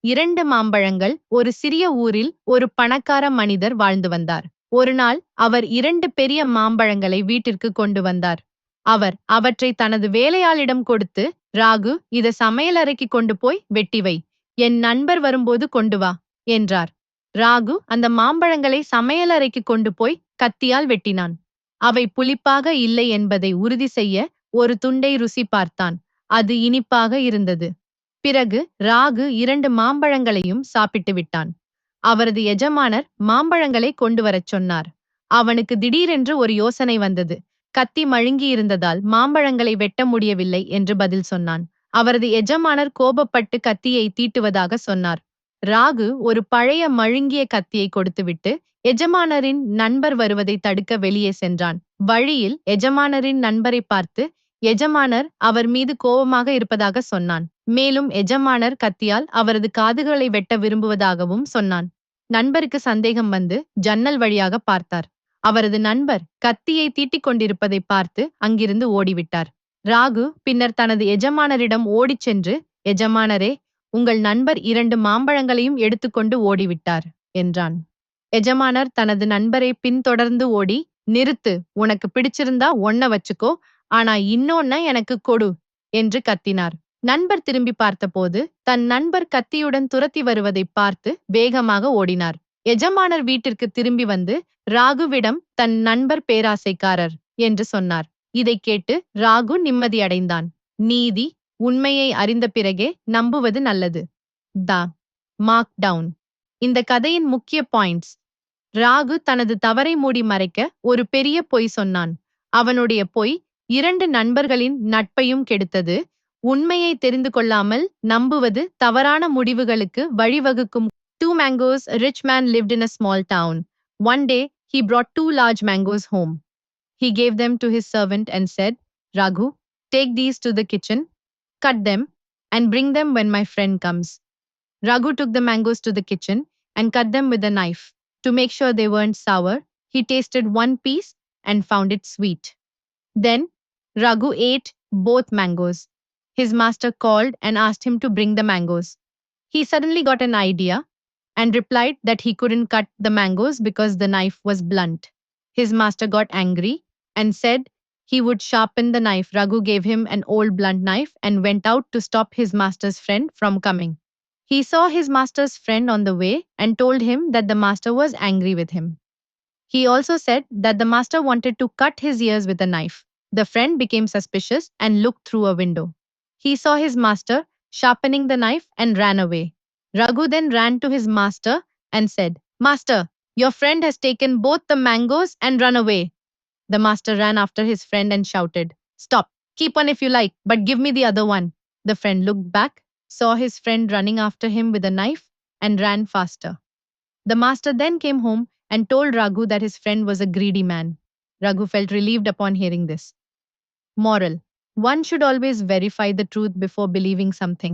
2 மாம்பழங்கள். ஒரு சிறிய ஊரில் ஒரு பணக்கார மனிதர் வாழ்ந்து வந்தார். ஒரு நாள் அவர் 2 பெரிய மாம்பழங்களை வீட்டிற்கு கொண்டு வந்தார். அவர் அவற்றை தனது வேலையாளிடம் கொடுத்து, ராகு, இத சமையலறைக்கு கொண்டு போய் வெட்டி வை. என் நண்பர் வரும்போது கொண்டு வா என்றார். ராகு அந்த மாம்பழங்களை சமையலறைக்கு கொண்டு போய் கத்தியால் வெட்டினான். அவை புளிப்பாக இல்லை என்பதை உறுதி செய்ய ஒரு துண்டை ருசி பார்த்தான். அது இனிப்பாக இருந்தது. பிறகு ராகு 2 மாம்பழங்களையும் சாப்பிட்டு விட்டான். அவரது எஜமானர் மாம்பழங்களை கொண்டு வரச் சொன்னார். அவனுக்கு திடீரென்று ஒரு யோசனை வந்தது. கத்தி மழுங்கி இருந்ததால் மாம்பழங்களை வெட்ட முடியவில்லை என்று பதில் சொன்னான். அவரது எஜமானர் கோபப்பட்டு கத்தியை தீட்டுவதாக சொன்னார். ராகு ஒரு பழைய மழுங்கிய கத்தியை கொடுத்துவிட்டு எஜமானரின் நண்பர் வருவதை தடுக்க வெளியே சென்றான். வழியில் எஜமானரின் நண்பரை பார்த்து எஜமானர் அவர் மீது கோபமாக இருப்பதாக சொன்னான். மேலும் எஜமானர் கத்தியால் அவரது காதுகளை வெட்ட விரும்புவதாகவும் சொன்னான். நண்பருக்கு சந்தேகம் வந்து ஜன்னல் வழியாக பார்த்தார். அவரது நண்பர் கத்தியை தீட்டிக் கொண்டிருப்பதை பார்த்து அங்கிருந்து ஓடிவிட்டார். ராகு பின்னர் தனது எஜமானரிடம் ஓடிச் சென்று, எஜமானரே, உங்கள் நண்பர் 2 மாம்பழங்களையும் எடுத்துக்கொண்டு ஓடிவிட்டார் என்றான். எஜமானர் தனது நண்பரை பின்தொடர்ந்து ஓடி, நிறுத்து, உனக்கு பிடிச்சிருந்தா ஒன்ன வச்சுக்கோ, ஆனா இன்னொன்ன எனக்கு கொடு என்று கத்தினார். நண்பர் திரும்பி பார்த்தபோது தன் நண்பர் கத்தியுடன் துரத்தி வருவதை பார்த்து வேகமாக ஓடினார். எஜமானர் வீட்டிற்கு திரும்பி வந்து ராகுவிடம் தன் நண்பர் பேராசைக்காரர் என்று சொன்னார். இதை கேட்டு ராகு நிம்மதியடைந்தான். நீதி, உண்மையை அறிந்த பிறகே நம்புவது நல்லது. Mark Twain. இந்த கதையின் முக்கிய பாயிண்ட்ஸ். ராகு தனது தவறை மூடி மறைக்க ஒரு பெரிய பொய் சொன்னான். அவனுடைய பொய் 2 நண்பர்களின் நட்பையும் கெடுத்தது. உண்மையை தெரிந்து கொள்ளாமல் நம்புவது தவறான முடிவுகளுக்கு வழிவகுக்கும். 2 mangoes. A rich man lived in a small town. One day, he brought 2 large mangoes home. He gave them to his servant and said, Raghu, take these to the kitchen, cut them, and bring them when my friend comes. Raghu took the mangoes to the kitchen and cut them with a knife. To make sure they weren't sour, he tasted one piece and found it sweet. Then, Raghu ate both mangoes. His master called and asked him to bring the mangoes. He suddenly got an idea and replied that he couldn't cut the mangoes because the knife was blunt. His master got angry and said he would sharpen the knife. Raghu gave him an old blunt knife and went out to stop his master's friend from coming. He saw his master's friend on the way and told him that the master was angry with him. He also said that the master wanted to cut his ears with a knife. The friend became suspicious and looked through a window. He saw his master sharpening the knife and ran away. Raghu then ran to his master and said, Master, your friend has taken both the mangoes and run away. The master ran after his friend and shouted, Stop, keep one if you like, but give me the other one. The friend looked back, saw his friend running after him with a knife, and ran faster. The master then came home and told Raghu that his friend was a greedy man. Raghu felt relieved upon hearing this. Moral: one should always verify the truth before believing something.